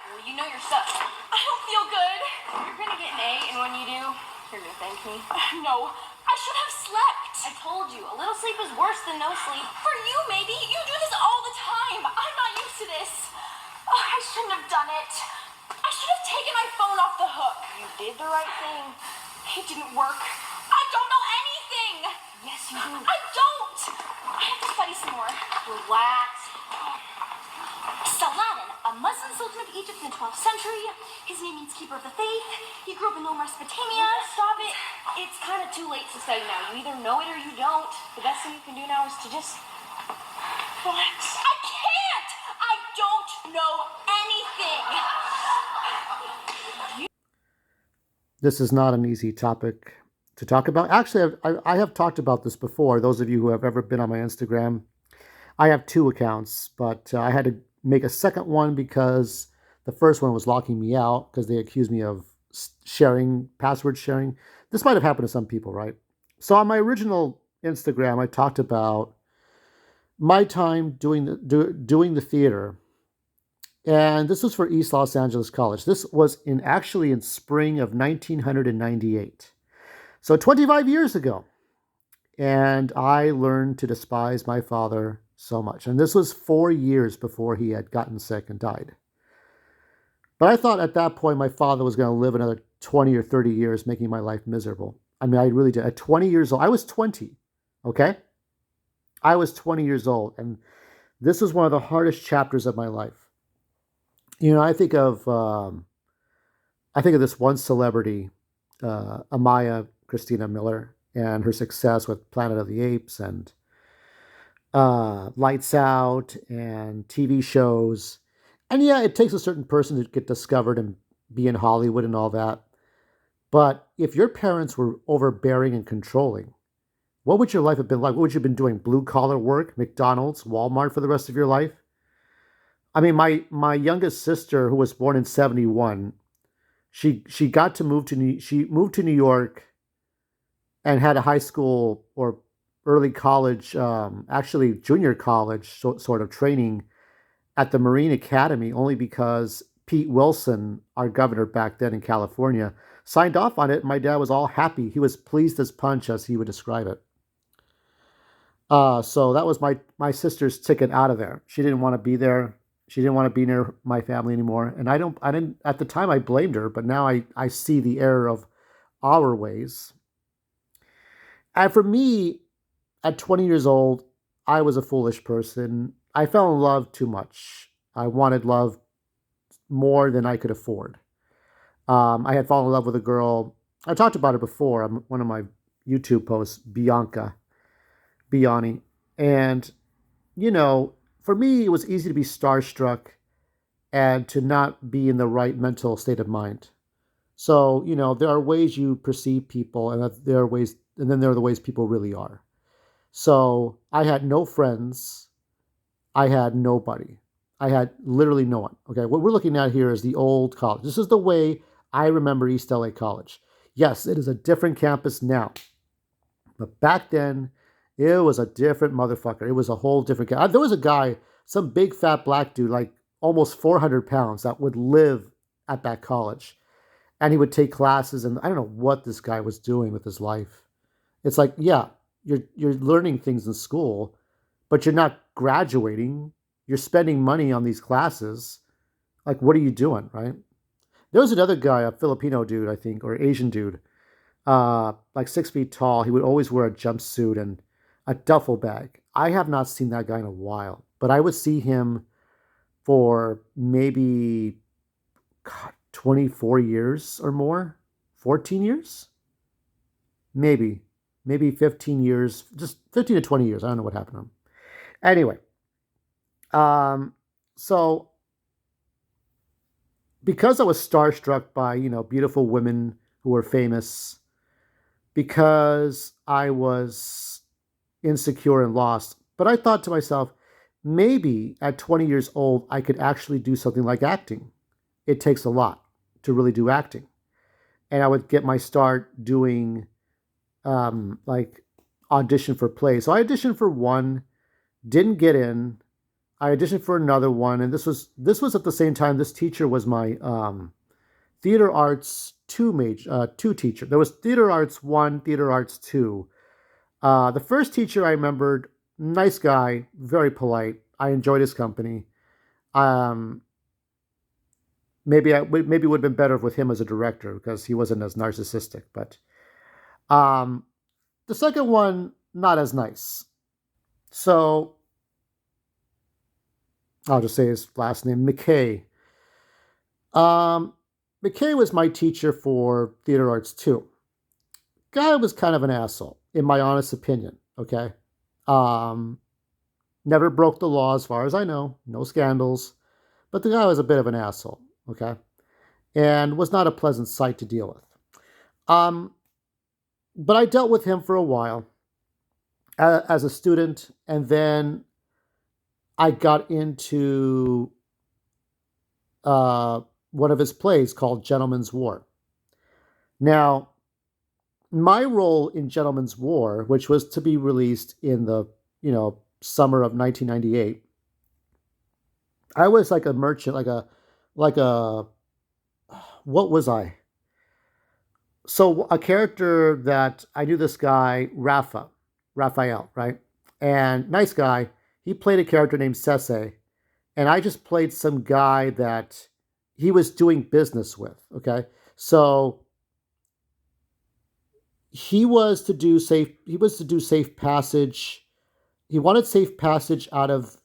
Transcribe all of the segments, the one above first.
Well, you know yourself. I don't feel good. You're gonna get an A, and when you do, you're gonna thank me. No, I should have slept. I told you, a little sleep is worse than no sleep. For you, maybe. You do this all the time. I'm not used to this. Oh, I shouldn't have done it. I should have taken my phone off the hook. You did the right thing. It didn't work. I don't know anything. Yes, you do. I don't. I have to study some more. Relax. Saladin, a Muslim sultan of Egypt in the 12th century. His name means keeper of the faith. He grew up in Lower Mesopotamia. Stop it. It's kind of too late to study now. You either know it or you don't. The best thing you can do now is to just relax. I can't! I don't know anything! This is not an easy topic to talk about. Actually, I have talked about this before. Those of you who have ever been on my Instagram, I have two accounts, but I had to make a second one because the first one was locking me out because they accused me of sharing, password sharing. This might have happened to some people, right? So on my original Instagram, I talked about my time doing the theater, and this was for East Los Angeles College. This was actually in spring of 1998, so 25 years ago. And I learned to despise my father so much. And this was 4 years before he had gotten sick and died. But I thought at that point my father was going to live another 20 or 30 years, making my life miserable. I mean, I really did. At 20 years old, I was 20, okay? I was 20 years old. And this was one of the hardest chapters of my life. You know, I think of this one celebrity, Amaya Christina Miller, and her success with Planet of the Apes and Lights Out and TV shows. And yeah, it takes a certain person to get discovered and be in Hollywood and all that. But if your parents were overbearing and controlling, what would your life have been like? What would you have been doing? Blue collar work, McDonald's, Walmart for the rest of your life? I mean, my youngest sister, who was born in '71, she got to move to she moved to New York and had a high school or early college, actually junior college sort of training at the Marine Academy, only because Pete Wilson, our governor back then in California, signed off on it. And my dad was all happy. He was pleased as punch, as he would describe it. So that was my sister's ticket out of there. She didn't want to be there. She didn't want to be near my family anymore. And I didn't, at the time I blamed her, but now I see the error of our ways. And for me, at 20 years old, I was a foolish person. I fell in love too much. I wanted love more than I could afford. I had fallen in love with a girl. I talked about her before on one of my YouTube posts, Biani. And, you know, for me, it was easy to be starstruck and to not be in the right mental state of mind. So, you know, there are ways you perceive people, and there are ways, and then there are the ways people really are. So I had no friends. I had nobody. I had literally no one. Okay, what we're looking at here is the old college. This is the way I remember East LA College. Yes, it is a different campus now. But back then, it was a different motherfucker. It was a whole different guy. There was a guy, some big fat black dude, like almost 400 pounds, that would live at that college. And he would take classes, and I don't know what this guy was doing with his life. It's like, yeah, you're learning things in school, but you're not graduating. You're spending money on these classes. Like, what are you doing, right? There was another guy, a Filipino dude, I think, or Asian dude, like 6 feet tall. He would always wear a jumpsuit and a duffel bag. I have not seen that guy in a while, but I would see him for maybe, God, 24 years or more, 14 years, maybe 15 years, just 15 to 20 years. I don't know what happened to him. Anyway, so because I was starstruck by, you know, beautiful women who were famous, because I was insecure and lost, but I thought to myself, maybe at 20 years old, I could actually do something like acting. It takes a lot to really do acting. And I would get my start doing like audition for plays. So I auditioned for one, didn't get in. I auditioned for another one, and this was at the same time. This teacher was my theater arts two teacher. There was theater arts one, theater arts two. The first teacher I remembered, nice guy, very polite. I enjoyed his company. Um, maybe it would have been better with him as a director because he wasn't as narcissistic. But um, the second one, not as nice. So I'll just say his last name, McKay. Um, McKay was my teacher for theater arts too. Guy was kind of an asshole, in my honest opinion. Okay, um, never broke the law as far as I know, no scandals, but the guy was a bit of an asshole. Okay, and was not a pleasant sight to deal with. Um, but I dealt with him for a while as a student, and then I got into uh, one of his plays called Gentleman's War. Now, my role in Gentleman's War, which was to be released in the summer of 1998, I was like a merchant, like a what was I? So a character that I knew, this guy Raphael, right? And nice guy. He played a character named Sese, and I just played some guy that he was doing business with. Okay, so he was to do safe passage. He wanted safe passage out of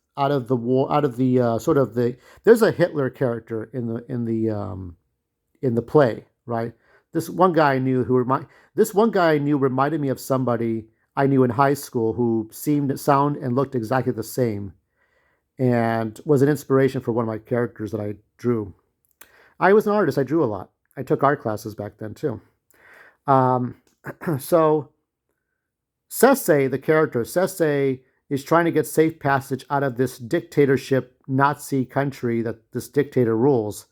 the war, out of the sort of the. There's a Hitler character in the play, right? This one guy I knew who remind this one guy I knew reminded me of somebody I knew in high school who seemed, sound, and looked exactly the same, and was an inspiration for one of my characters that I drew. I was an artist. I drew a lot. I took art classes back then too. Um, so Sese, the character, Sese is trying to get safe passage out of this dictatorship Nazi country that this dictator rules.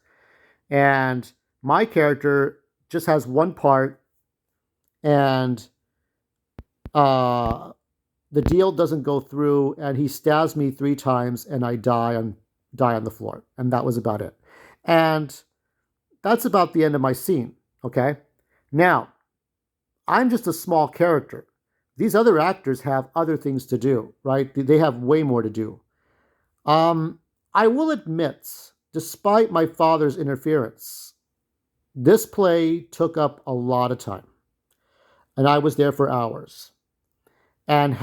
And my character just has one part, and uh, the deal doesn't go through, and he stabs me 3 times, and I die on the floor, and that was about it. And that's about the end of my scene. Okay, now I'm just a small character. These other actors have other things to do, right? They have way more to do. Um, I will admit, despite my father's interference, this play took up a lot of time, and I was there for hours. And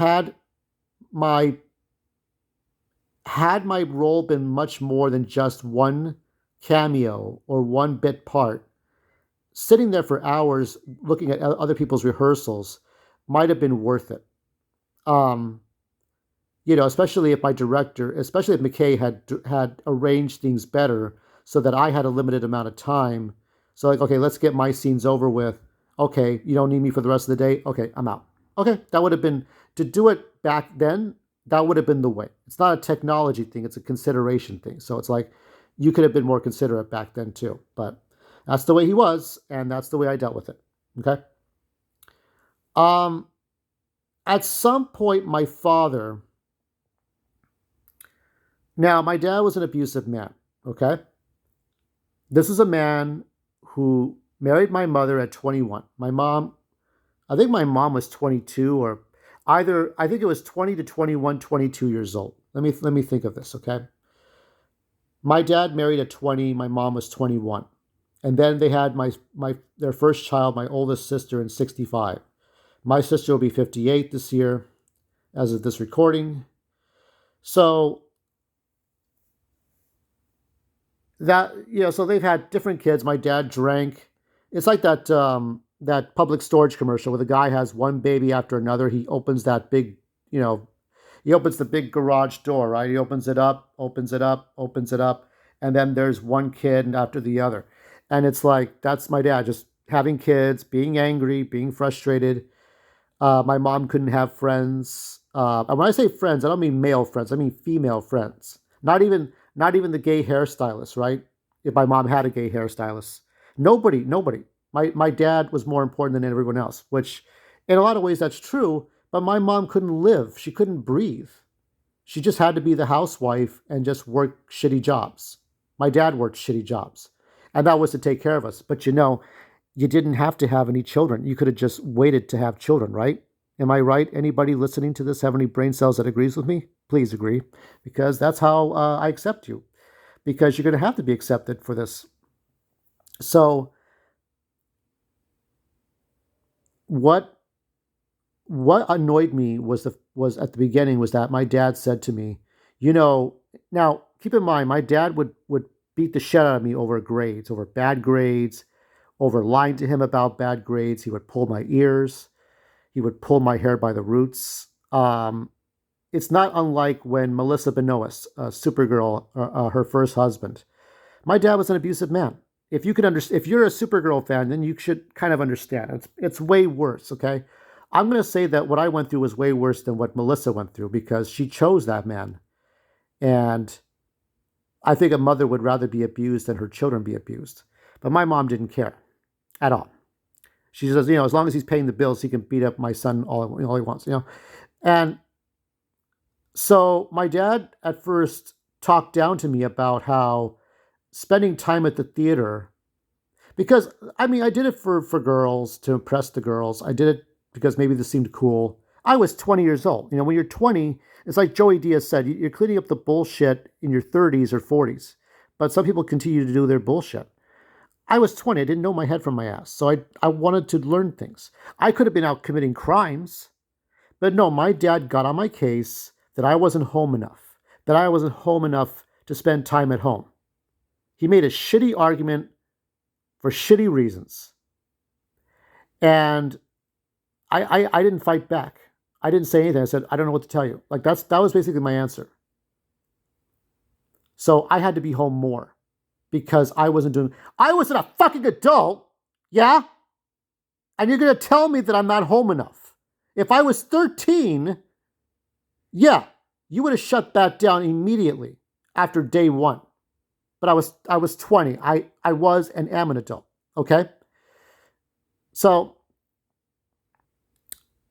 my had my role been much more than just one cameo or one bit part, sitting there for hours looking at other people's rehearsals might have been worth it. Um, especially if my director, especially if McKay had arranged things better so that I had a limited amount of time. So like, okay, let's get my scenes over with. Okay, you don't need me for the rest of the day. Okay, I'm out. Okay, that would have been to do it back then. That would have been the way. It's not a technology thing; it's a consideration thing. So it's like you could have been more considerate back then too. But that's the way he was, and that's the way I dealt with it. Okay. Um, at some point, my father. Now, my dad was an abusive man. Okay. This is a man who married my mother at 21. I think my mom was 22, or either, I think it was 20 to 21, 22 years old. Let me think of this, okay? My dad married at 20, my mom was 21. And then they had their first child, my oldest sister, in 65. My sister will be 58 this year as of this recording. So so they've had different kids. My dad drank. It's like that public storage commercial where the guy has one baby after another. He opens that big, you know, he opens the big garage door, right? He opens it up, opens it up, opens it up, and then there's one kid after the other. And it's like, that's my dad, just having kids, being angry, being frustrated. My mom couldn't have friends. And when I say friends, I don't mean male friends. I mean female friends. Not even the gay hairstylist, right? If my mom had a gay hairstylist, nobody. My dad was more important than everyone else, which in a lot of ways that's true. But my mom couldn't live. She couldn't breathe. She just had to be the housewife and just work shitty jobs. My dad worked shitty jobs, and that was to take care of us. But you didn't have to have any children. You could have just waited to have children, right? Am I right? Anybody listening to this have any brain cells that agrees with me? Please agree, because that's how I accept you. Because you're going to have to be accepted for this. So, what annoyed me was at the beginning was that my dad said to me, you know, now keep in mind my dad would beat the shit out of me over grades, over bad grades, over lying to him about bad grades. He would pull my ears. He would pull my hair by the roots. It's not unlike when Melissa Benoist, Supergirl, her first husband. My dad was an abusive man. If you could understand, if you're a Supergirl fan, then you should kind of understand. It's way worse. Okay, I'm going to say that what I went through was way worse than what Melissa went through because she chose that man, and I think a mother would rather be abused than her children be abused. But my mom didn't care at all. She says, as long as he's paying the bills, he can beat up my son all he wants, And so my dad at first talked down to me about how spending time at the theater, because I did it for girls, to impress the girls. I did it because maybe this seemed cool. I was 20 years old. When you're 20, it's like Joey Diaz said, you're cleaning up the bullshit in your 30s or 40s. But some people continue to do their bullshit. I was 20. I didn't know my head from my ass. So I wanted to learn things. I could have been out committing crimes. But no, my dad got on my case that I wasn't home enough. That I wasn't home enough to spend time at home. He made a shitty argument for shitty reasons. And I didn't fight back. I didn't say anything. I said, I don't know what to tell you. Like that was basically my answer. So I had to be home more because I wasn't a fucking adult. Yeah? And you're going to tell me that I'm not home enough. If I was 13, yeah, you would have shut that down immediately after day one. But I was 20. I was and am an adult. Okay? So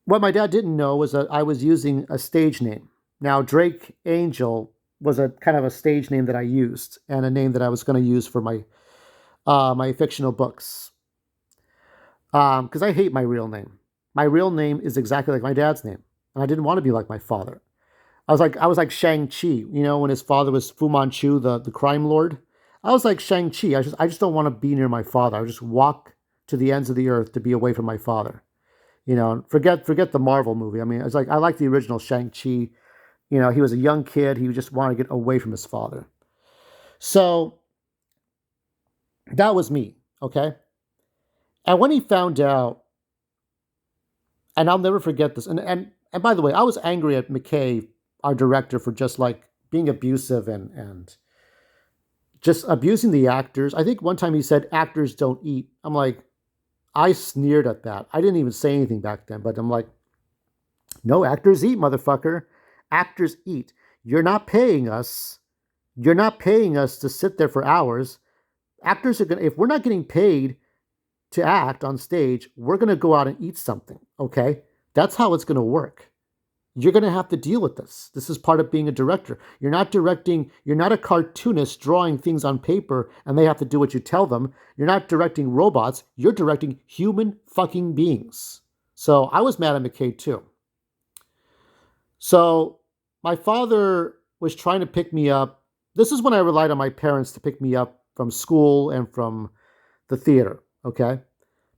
what my dad didn't know was that I was using a stage name. Now, Drake Angel was a kind of a stage name that I used and a name that I was going to use for my my fictional books. Because I hate my real name. My real name is exactly like my dad's name, and I didn't want to be like my father. I was like Shang-Chi, when his father was Fu Manchu, the crime lord. I was like Shang-Chi. I just don't want to be near my father. I just walk to the ends of the earth to be away from my father. Forget the Marvel movie. It's like I like the original Shang-Chi. He was a young kid. He just wanted to get away from his father. So that was me, okay? And when he found out, and I'll never forget this, and by the way, I was angry at McKay, our director, for just like being abusive and just abusing the actors. I think one time he said actors don't eat. I'm like, I sneered at that. I didn't even say anything back then, but I'm like, no, actors eat, motherfucker. Actors eat. You're not paying us. You're not paying us to sit there for hours. Actors are going to, if we're not getting paid to act on stage, we're going to go out and eat something, okay? That's how it's going to work. You're going to have to deal with this. This is part of being a director. You're not a cartoonist drawing things on paper and they have to do what you tell them. You're not directing robots. You're directing human fucking beings. So I was mad at McKay too. So my father was trying to pick me up. This is when I relied on my parents to pick me up from school and from the theater, okay?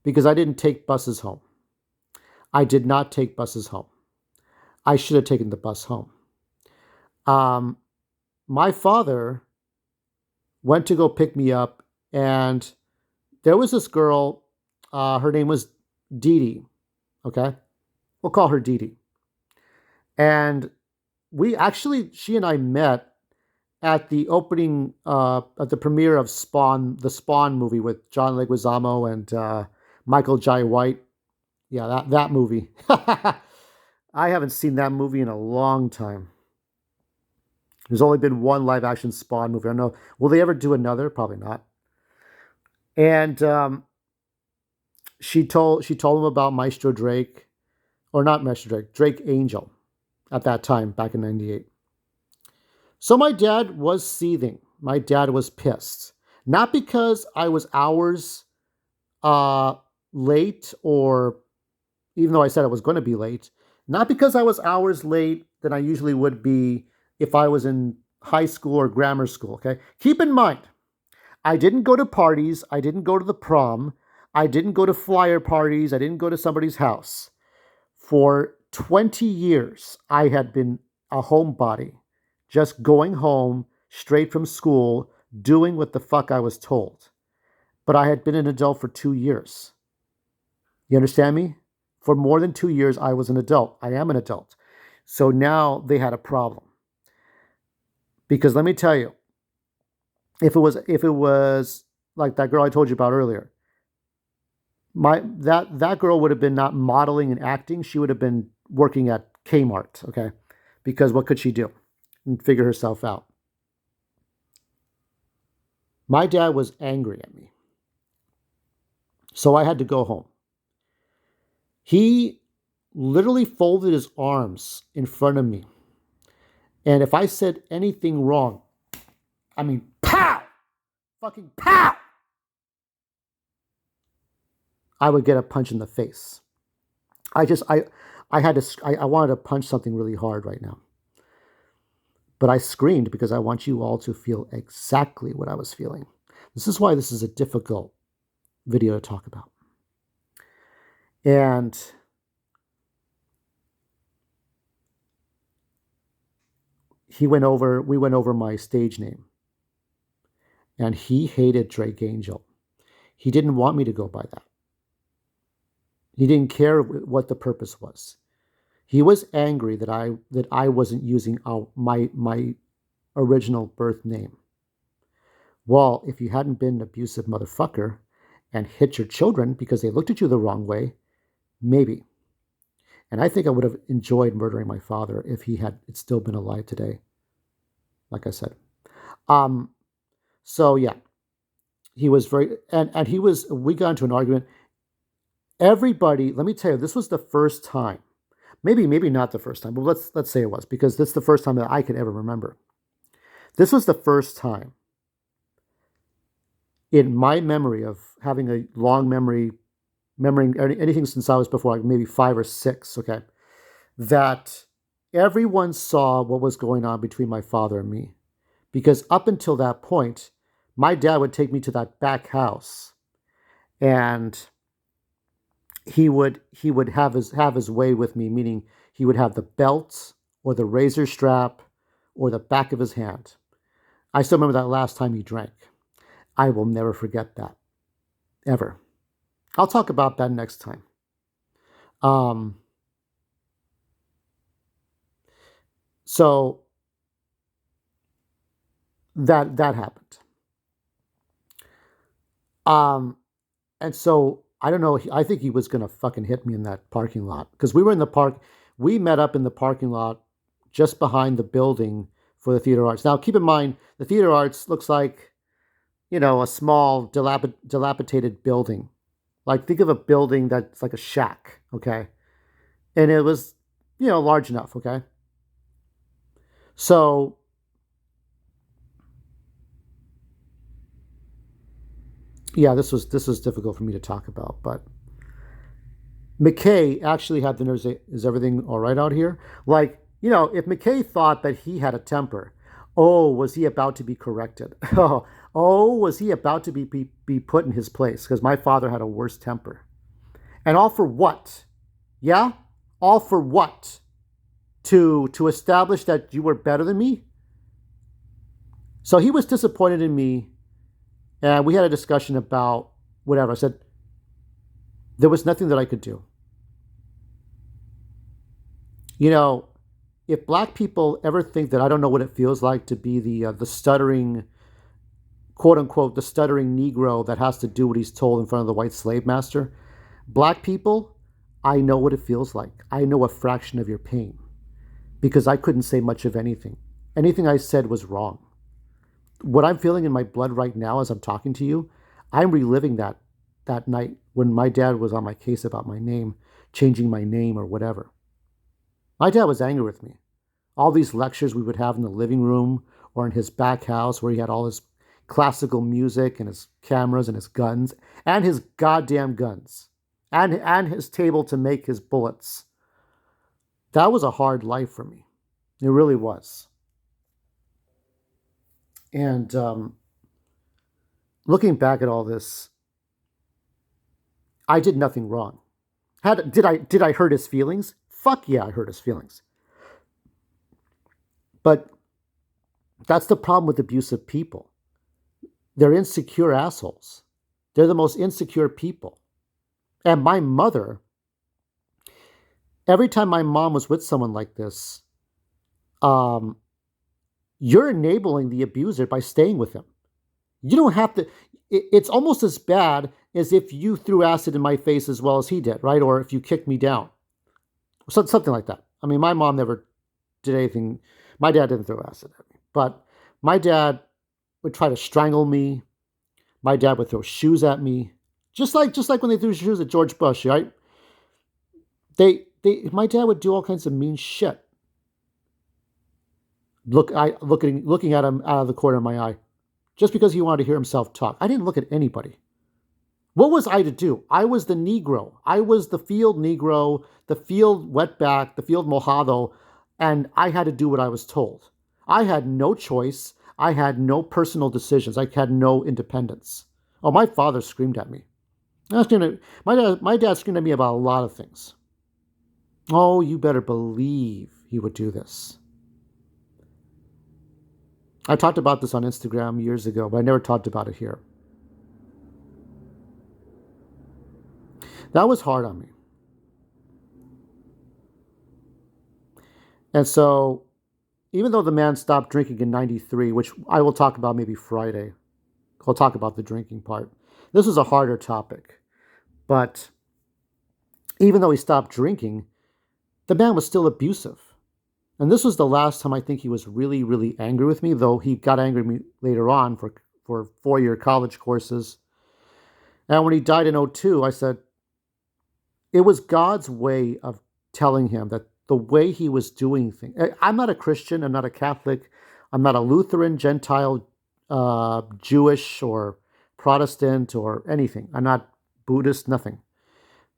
Because I didn't take buses home. I did not take buses home. I should have taken the bus home. My father went to go pick me up, and there was this girl. Her name was Dee Dee. Okay, we'll call her Dee Dee. And she and I met at the opening, at the premiere of Spawn, the Spawn movie with John Leguizamo and Michael Jai White. Yeah, that movie. I haven't seen that movie in a long time. There's only been one live action Spawn movie. I don't know. Will they ever do another? Probably not. And she told him about Maestro Drake, or not Maestro Drake, Drake Angel, at that time back in '98. So my dad was seething. My dad was pissed. Not because I was hours uh, late, or even though I said I was going to be late, not because I was hours late than I usually would be if I was in high school or grammar school. Okay. Keep in mind, I didn't go to parties. I didn't go to the prom. I didn't go to flyer parties. I didn't go to somebody's house. For 20 years, I had been a homebody, just going home straight from school, doing what the fuck I was told. But I had been an adult for 2 years. You understand me? For more than 2 years, I was an adult. I am an adult. So now they had a problem. Because let me tell you, if it was like that girl I told you about earlier, that girl would have been not modeling and acting. She would have been working at Kmart, okay? Because what could she do? And figure herself out. My dad was angry at me. So I had to go home. He literally folded his arms in front of me. And if I said anything wrong, I mean, pow! Fucking pow! I would get a punch in the face. I wanted to punch something really hard right now. But I screamed because I want you all to feel exactly what I was feeling. This is why this is a difficult video to talk about. And we went over my stage name. And he hated Drake Angel. He didn't want me to go by that. He didn't care what the purpose was. He was angry that I wasn't using my original birth name. Well, if you hadn't been an abusive motherfucker and hit your children because they looked at you the wrong way, maybe. And I think I would have enjoyed murdering my father if he had still been alive today. Like I said. So yeah. He was very, and we got into an argument. Everybody, let me tell you, this was the first time. Maybe not the first time, but let's say it was, because this is the first time that I could ever remember. This was the first time in my memory of having a long memory, remembering anything since I was before like maybe 5 or 6, okay, that everyone saw what was going on between my father and me. Because up until that point, my dad would take me to that back house, and he would have his way with me, meaning he would have the belt or the razor strap or the back of his hand. I still remember that last time he drank. I will never forget that, ever. I'll talk about that next time. So that happened. And so I don't know. I think he was gonna fucking hit me in that parking lot, because we were in the park. We met up in the parking lot just behind the building for the Theater Arts. Now, keep in mind, the Theater Arts looks like, a small, dilapidated building. Like, think of a building that's like a shack, okay? And it was, large enough, okay? So yeah, this was difficult for me to talk about, but McKay actually had the nerve to say, "Is everything all right out here?" Like, if McKay thought that he had a temper, oh, was he about to be corrected? Oh, was he about to be put in his place? Because my father had a worse temper. And all for what? Yeah? All for what? To establish that you were better than me? So he was disappointed in me, and we had a discussion about whatever. I said, there was nothing that I could do. If black people ever think that I don't know what it feels like to be the stuttering, quote unquote, the stuttering Negro that has to do what he's told in front of the white slave master, black people, I know what it feels like. I know a fraction of your pain, because I couldn't say much of anything. Anything I said was wrong. What I'm feeling in my blood right now as I'm talking to you, I'm reliving that night when my dad was on my case about my name, changing my name or whatever. My dad was angry with me. All these lectures we would have in the living room or in his back house where he had all his classical music and his cameras and his guns and his goddamn guns and his table to make his bullets. That was a hard life for me. It really was. And looking back at all this, I did nothing wrong. Did I hurt his feelings? Fuck yeah, I hurt his feelings. But that's the problem with abusive people. They're insecure assholes. They're the most insecure people. And my mother, every time my mom was with someone like this, you're enabling the abuser by staying with him. You don't have to. It's almost as bad as if you threw acid in my face as well as he did, right? Or if you kicked me down. Something like that. I mean, my mom never did anything. My dad didn't throw acid at me. But my dad would try to strangle me. My dad would throw shoes at me. Just like when they threw shoes at George Bush, right? My dad would do all kinds of mean shit. Looking at him out of the corner of my eye. Just because he wanted to hear himself talk. I didn't look at anybody. What was I to do? I was the Negro. I was the field Negro, the field wetback, the field mojado, and I had to do what I was told. I had no choice. I had no personal decisions. I had no independence. Oh, my father screamed at me. My dad screamed at me about a lot of things. Oh, you better believe he would do this. I talked about this on Instagram years ago, but I never talked about it here. That was hard on me. And so, even though the man stopped drinking in 93, which I will talk about maybe Friday, I'll talk about the drinking part. This was a harder topic. But even though he stopped drinking, the man was still abusive. And this was the last time I think he was really, really angry with me, though he got angry with me later on for 4-year college courses. And when he died in 2002, I said, it was God's way of telling him that the way he was doing things. I'm not a Christian. I'm not a Catholic. I'm not a Lutheran, Gentile, Jewish, or Protestant, or anything. I'm not Buddhist, nothing.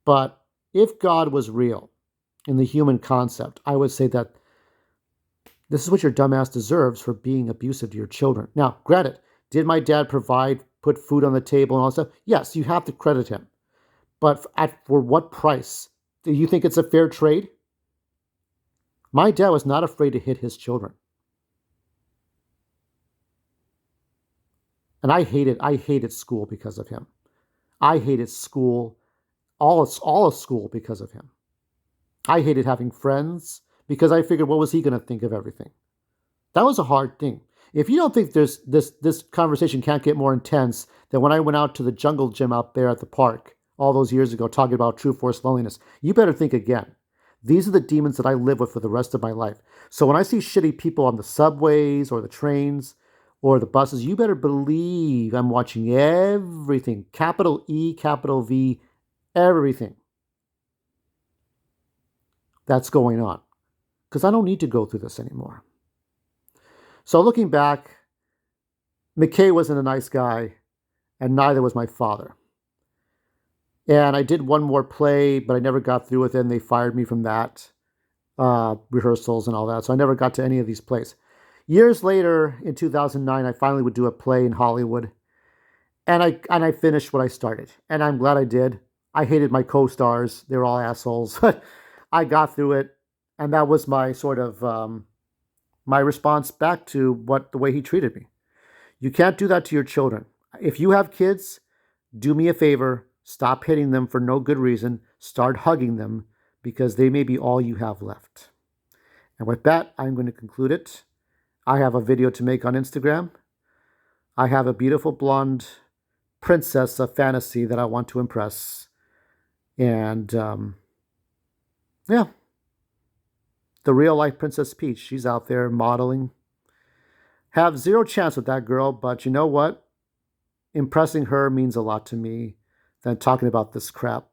But if God was real in the human concept, I would say that this is what your dumbass deserves for being abusive to your children. Now, granted, did my dad put food on the table and all that stuff? Yes, you have to credit him. But for what price? Do you think it's a fair trade? My dad was not afraid to hit his children. And I hated school because of him. I hated school, all of school because of him. I hated having friends because I figured, what was he going to think of everything? That was a hard thing. If you don't think this conversation can't get more intense than when I went out to the jungle gym out there at the park all those years ago talking about true force loneliness, you better think again. These are the demons that I live with for the rest of my life. So when I see shitty people on the subways or the trains or the buses, you better believe I'm watching everything. Capital E, capital V, everything that's going on. Because I don't need to go through this anymore. So looking back, McKay wasn't a nice guy, and neither was my father. And I did one more play, but I never got through with it, and they fired me from that, rehearsals and all that. So I never got to any of these plays. Years later, in 2009, I finally would do a play in Hollywood, and I finished what I started. And I'm glad I did. I hated my co-stars. They were all assholes. But I got through it. And that was my sort of, my response back to the way he treated me. You can't do that to your children. If you have kids, do me a favor. Stop hitting them for no good reason. Start hugging them because they may be all you have left. And with that, I'm going to conclude it. I have a video to make on Instagram. I have a beautiful blonde princess of fantasy that I want to impress. And, yeah. The real life Princess Peach, she's out there modeling. Have zero chance with that girl, but you know what? Impressing her means a lot to me than talking about this crap.